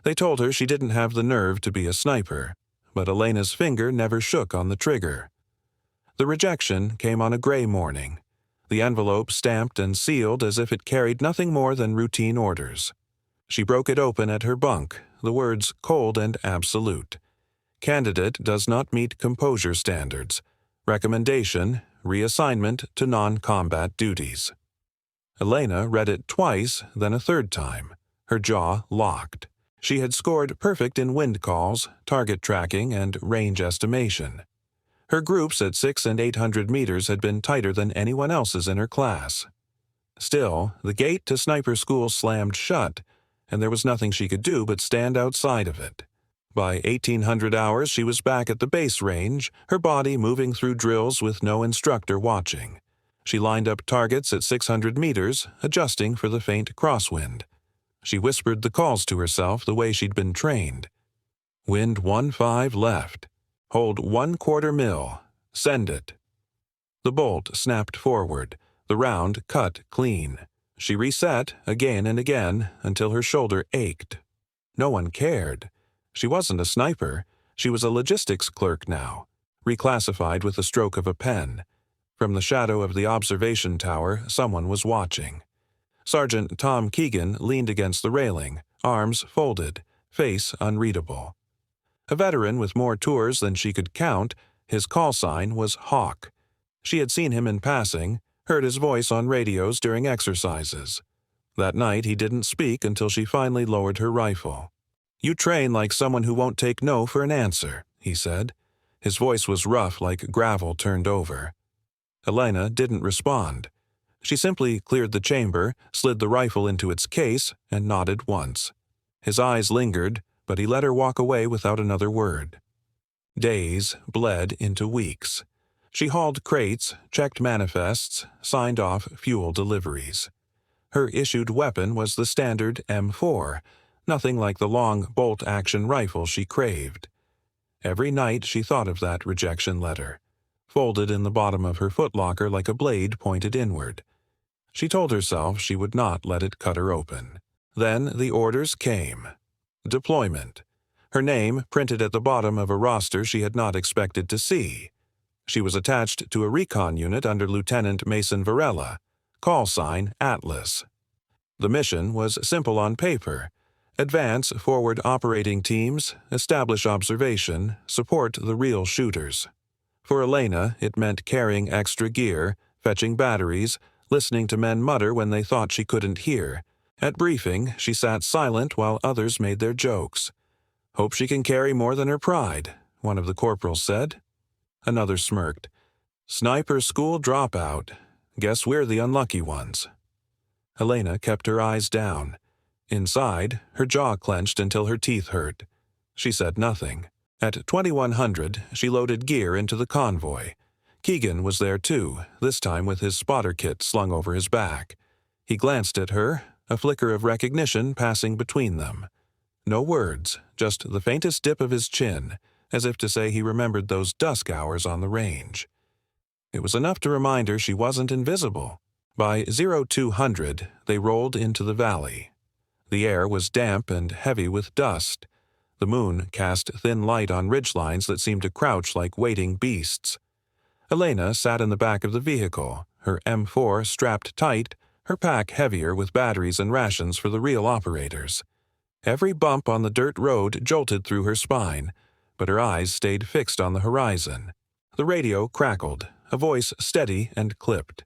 They told her she didn't have the nerve to be a sniper, but Elena's finger never shook on the trigger. The rejection came on a gray morning, the envelope stamped and sealed as if it carried nothing more than routine orders. She broke it open at her bunk, the words cold and absolute. Candidate does not meet composure standards. Recommendation, reassignment to non-combat duties. Elena read it twice, then a third time. Her jaw locked. She had scored perfect in wind calls, target tracking, and range estimation. Her groups at 600 and 800 meters had been tighter than anyone else's in her class. Still, the gate to sniper school slammed shut, and there was nothing she could do but stand outside of it. By 1800 hours, she was back at the base range, her body moving through drills with no instructor watching. She lined up targets at 600 meters, adjusting for the faint crosswind. She whispered the calls to herself the way she'd been trained. Wind 15 left. Hold 1/4 mil. Send it. The bolt snapped forward, the round cut clean. She reset again and again until her shoulder ached. No one cared. She wasn't a sniper. She was a logistics clerk now, reclassified with the stroke of a pen. From the shadow of the observation tower, someone was watching. Sergeant Tom Keegan leaned against the railing, arms folded, face unreadable. A veteran with more tours than she could count, his call sign was Hawk. She had seen him in passing, heard his voice on radios during exercises. That night he didn't speak until she finally lowered her rifle. "You train like someone who won't take no for an answer," he said. His voice was rough like gravel turned over. Elena didn't respond. She simply cleared the chamber, slid the rifle into its case, and nodded once. His eyes lingered, but he let her walk away without another word. Days bled into weeks. She hauled crates, checked manifests, signed off fuel deliveries. Her issued weapon was the standard M4, nothing like the long bolt-action rifle she craved. Every night she thought of that rejection letter, folded in the bottom of her footlocker like a blade pointed inward. She told herself she would not let it cut her open. Then the orders came. Deployment. Her name printed at the bottom of a roster she had not expected to see. She was attached to a recon unit under Lieutenant Mason Varela, call sign Atlas. The mission was simple on paper. Advance forward operating teams, establish observation, support the real shooters. For Elena, it meant carrying extra gear, fetching batteries, listening to men mutter when they thought she couldn't hear. At briefing, she sat silent while others made their jokes. "Hope she can carry more than her pride," one of the corporals said. Another smirked. "Sniper school dropout. Guess we're the unlucky ones." Elena kept her eyes down. Inside, her jaw clenched until her teeth hurt. She said nothing. At 2100, she loaded gear into the convoy. Keegan was there too, this time with his spotter kit slung over his back. He glanced at her, a flicker of recognition passing between them. No words, just the faintest dip of his chin, as if to say he remembered those dusk hours on the range. It was enough to remind her she wasn't invisible. By 0200, they rolled into the valley. The air was damp and heavy with dust. The moon cast thin light on ridgelines that seemed to crouch like waiting beasts. Elena sat in the back of the vehicle, her M4 strapped tight, her pack heavier with batteries and rations for the real operators. Every bump on the dirt road jolted through her spine, but her eyes stayed fixed on the horizon. The radio crackled, a voice steady and clipped.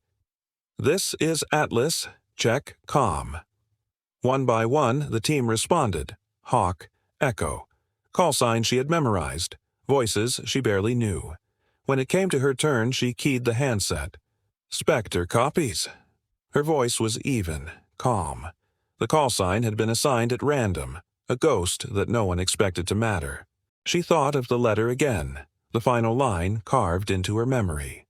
"This is Atlas. Check comm." One by one, the team responded. Hawk, Echo. Call signs she had memorized. Voices she barely knew. When it came to her turn, she keyed the handset. "Spectre copies." Her voice was even, calm. The call sign had been assigned at random, a ghost that no one expected to matter. She thought of the letter again, the final line carved into her memory.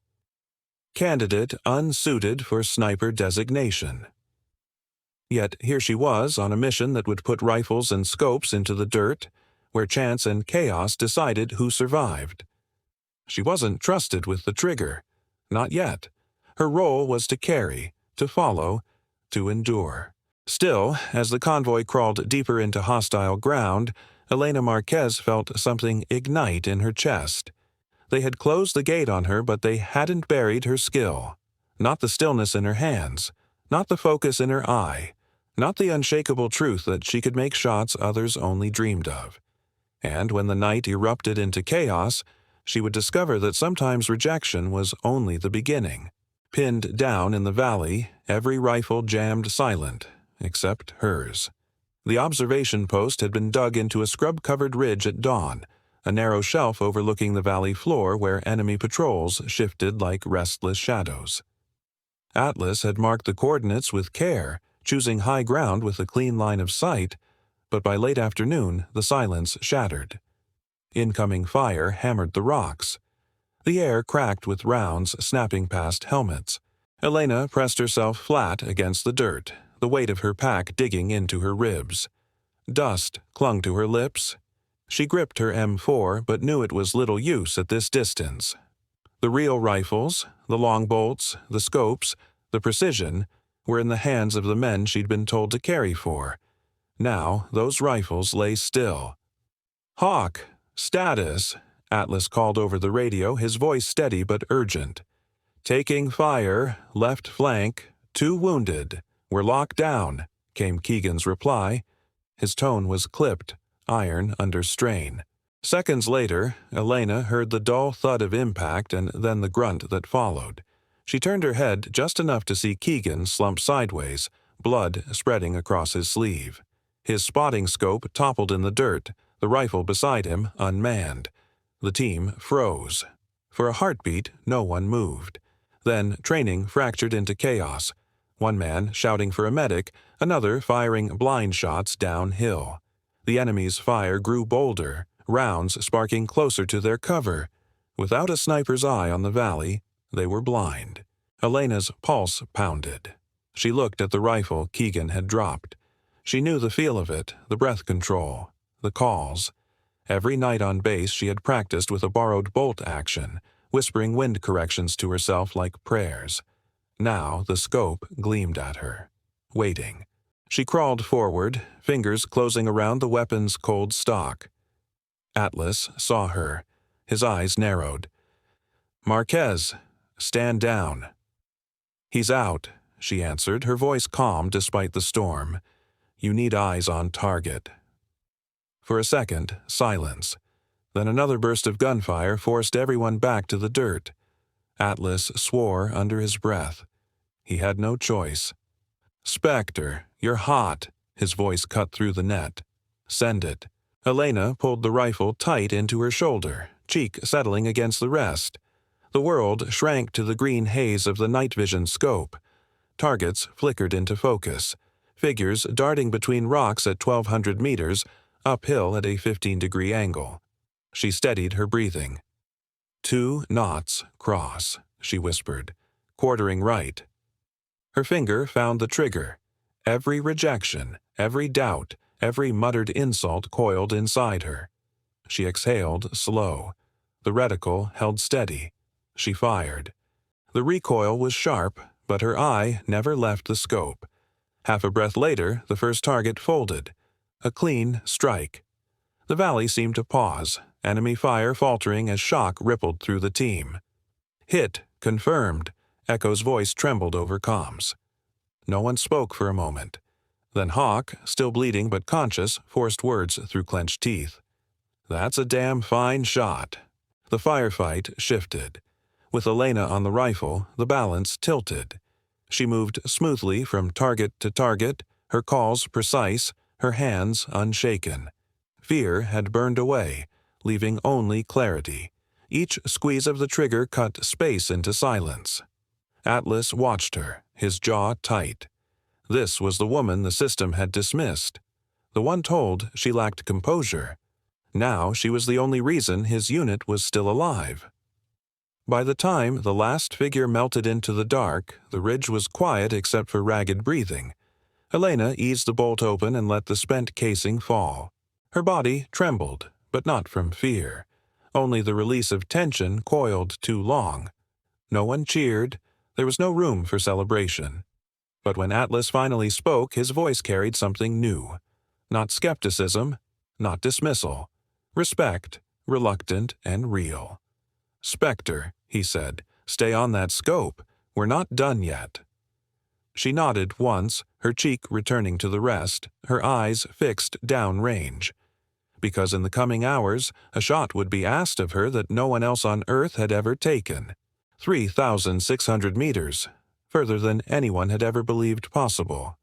Candidate unsuited for sniper designation. Yet here she was on a mission that would put rifles and scopes into the dirt, where chance and chaos decided who survived. She wasn't trusted with the trigger. Not yet. Her role was to carry, to follow, to endure. Still, as the convoy crawled deeper into hostile ground, Elena Marquez felt something ignite in her chest. They had closed the gate on her, but they hadn't buried her skill. Not the stillness in her hands, not the focus in her eye, not the unshakable truth that she could make shots others only dreamed of. And when the night erupted into chaos, she would discover that sometimes rejection was only the beginning. Pinned down in the valley, every rifle jammed silent, except hers. The observation post had been dug into a scrub-covered ridge at dawn, a narrow shelf overlooking the valley floor where enemy patrols shifted like restless shadows. Atlas had marked the coordinates with care, choosing high ground with a clean line of sight, but by late afternoon the silence shattered. Incoming fire hammered the rocks. The air cracked with rounds snapping past helmets. Elena pressed herself flat against the dirt, the weight of her pack digging into her ribs. Dust clung to her lips. She gripped her M4 but knew it was little use at this distance. The real rifles, the long bolts, the scopes, the precision, were in the hands of the men she'd been told to carry for. Now those rifles lay still. "Hawk, status," Atlas called over the radio, his voice steady but urgent. "Taking fire, left flank, 2 wounded. We're locked down," came Keegan's reply. His tone was clipped, iron under strain. Seconds later, Elena heard the dull thud of impact and then the grunt that followed. She turned her head just enough to see Keegan slump sideways, blood spreading across his sleeve. His spotting scope toppled in the dirt, the rifle beside him unmanned. The team froze. For a heartbeat, no one moved. Then training fractured into chaos. One man shouting for a medic, another firing blind shots downhill. The enemy's fire grew bolder, rounds sparking closer to their cover. Without a sniper's eye on the valley, they were blind. Elena's pulse pounded. She looked at the rifle Keegan had dropped. She knew the feel of it, the breath control, the calls. Every night on base she had practiced with a borrowed bolt action, whispering wind corrections to herself like prayers. Now the scope gleamed at her, waiting. She crawled forward, fingers closing around the weapon's cold stock. Atlas saw her. His eyes narrowed. "Marquez, stand down." "He's out," she answered, her voice calm despite the storm. "You need eyes on target." For a second, silence. Then another burst of gunfire forced everyone back to the dirt. Atlas swore under his breath. He had no choice. "Spectre, you're hot," his voice cut through the net. "Send it." Elena pulled the rifle tight into her shoulder, cheek settling against the rest. The world shrank to the green haze of the night vision scope. Targets flickered into focus. Figures darting between rocks at 1,200 meters, uphill at a 15-degree angle. She steadied her breathing. 2 knots cross, she whispered, quartering right. Her finger found the trigger. Every rejection, every doubt, every muttered insult coiled inside her. She exhaled slow. The reticle held steady. She fired. The recoil was sharp, but her eye never left the scope. Half a breath later, the first target folded. A clean strike. The valley seemed to pause, enemy fire faltering as shock rippled through the team. "Hit, confirmed," Echo's voice trembled over comms. No one spoke for a moment. Then Hawk, still bleeding but conscious, forced words through clenched teeth. "That's a damn fine shot." The firefight shifted. With Elena on the rifle, the balance tilted. She moved smoothly from target to target, her calls precise, her hands unshaken. Fear had burned away, leaving only clarity. Each squeeze of the trigger cut space into silence. Atlas watched her, his jaw tight. This was the woman the system had dismissed. The one told she lacked composure. Now she was the only reason his unit was still alive. By the time the last figure melted into the dark, the ridge was quiet except for ragged breathing. Elena eased the bolt open and let the spent casing fall. Her body trembled, but not from fear. Only the release of tension coiled too long. No one cheered. There was no room for celebration. But when Atlas finally spoke, his voice carried something new. Not skepticism, not dismissal. Respect, reluctant and real. "Spectre," he said, "stay on that scope. We're not done yet." She nodded once, her cheek returning to the rest, her eyes fixed downrange. Because in the coming hours, a shot would be asked of her that no one else on Earth had ever taken. 3,600 meters, further than anyone had ever believed possible.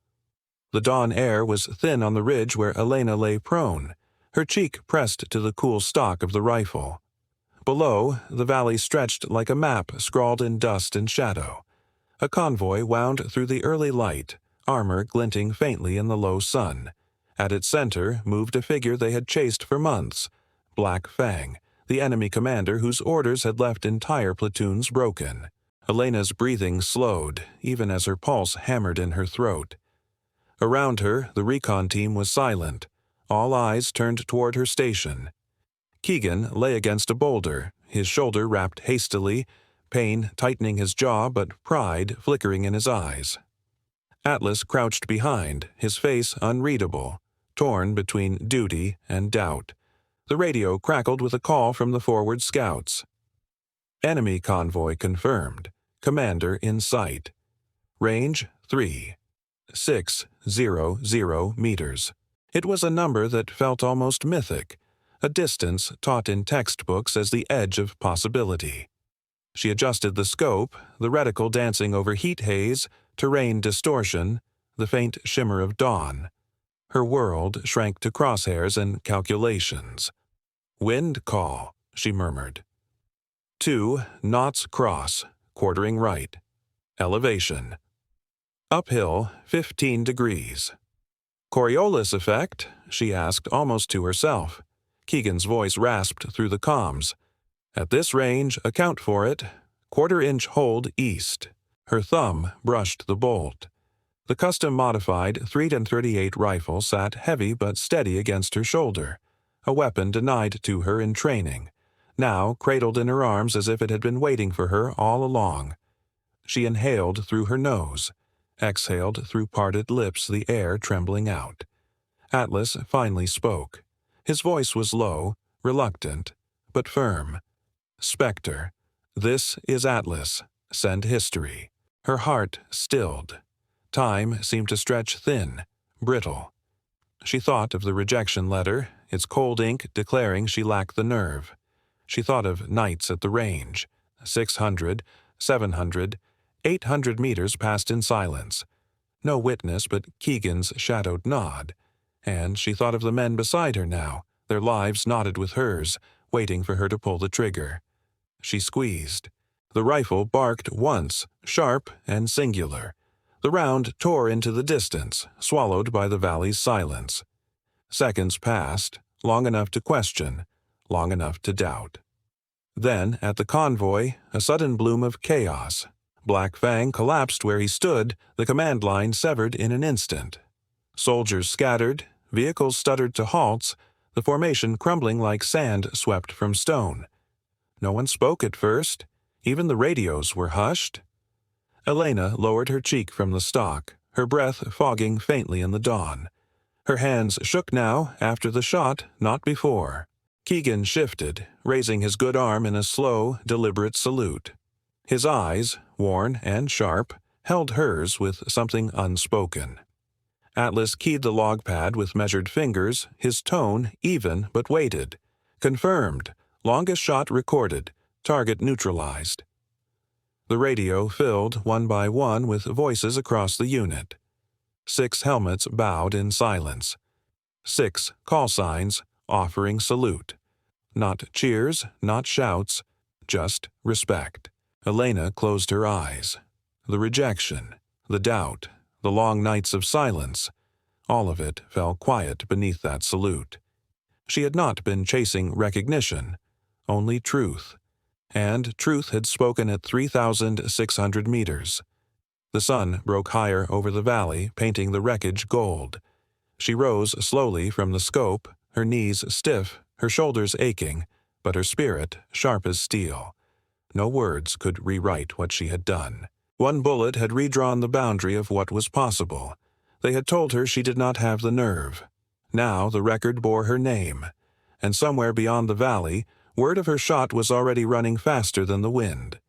The dawn air was thin on the ridge where Elena lay prone, her cheek pressed to the cool stock of the rifle. Below, the valley stretched like a map scrawled in dust and shadow. A convoy wound through the early light, armor glinting faintly in the low sun. At its center moved a figure they had chased for months, Black Fang, the enemy commander whose orders had left entire platoons broken. Elena's breathing slowed, even as her pulse hammered in her throat. Around her, the recon team was silent, all eyes turned toward her station. Keegan lay against a boulder, his shoulder wrapped hastily, pain tightening his jaw but pride flickering in his eyes. Atlas crouched behind, his face unreadable, torn between duty and doubt. The radio crackled with a call from the forward scouts. Enemy convoy confirmed. Commander in sight. Range 3,600 meters. It was a number that felt almost mythic, a distance taught in textbooks as the edge of possibility. She adjusted the scope, the reticle dancing over heat haze, terrain distortion, the faint shimmer of dawn. Her world shrank to crosshairs and calculations. "Wind call," she murmured. 2 knots cross, quartering right. Elevation. Uphill, 15 degrees. "Coriolis effect?" she asked almost to herself. Keegan's voice rasped through the comms. "At this range, account for it. Quarter-inch hold east." Her thumb brushed the bolt. The custom-modified 338 rifle sat heavy but steady against her shoulder, a weapon denied to her in training, now cradled in her arms as if it had been waiting for her all along. She inhaled through her nose, exhaled through parted lips, the air trembling out. Atlas finally spoke. His voice was low, reluctant, but firm. "Spectre, this is Atlas. Send history." Her heart stilled. Time seemed to stretch thin, brittle. She thought of the rejection letter, its cold ink declaring she lacked the nerve. She thought of nights at the range, 600, 700, 800 meters passed in silence. No witness but Keegan's shadowed nod. And she thought of the men beside her now, their lives knotted with hers, waiting for her to pull the trigger. She squeezed. The rifle barked once, sharp and singular. The round tore into the distance, swallowed by the valley's silence. Seconds passed, long enough to question, long enough to doubt. Then, at the convoy, a sudden bloom of chaos. Black Fang collapsed where he stood, the command line severed in an instant. Soldiers scattered, vehicles stuttered to halts, the formation crumbling like sand swept from stone. No one spoke at first. Even the radios were hushed. Elena lowered her cheek from the stock, her breath fogging faintly in the dawn. Her hands shook now, after the shot, not before. Keegan shifted, raising his good arm in a slow, deliberate salute. His eyes, worn and sharp, held hers with something unspoken. Atlas keyed the log pad with measured fingers, his tone even but weighted. Confirmed. Longest shot recorded. Target neutralized. The radio filled one by one with voices across the unit. 6 helmets bowed in silence. 6 call signs offering salute. Not cheers, not shouts, just respect. Elena closed her eyes. The rejection, the doubt, the long nights of silence, all of it fell quiet beneath that salute. She had not been chasing recognition, only truth. And truth had spoken at 3,600 meters. The sun broke higher over the valley, painting the wreckage gold. She rose slowly from the scope, her knees stiff, her shoulders aching, but her spirit sharp as steel. No words could rewrite what she had done. One bullet had redrawn the boundary of what was possible. They had told her she did not have the nerve. Now the record bore her name, and somewhere beyond the valley, word of her shot was already running faster than the wind.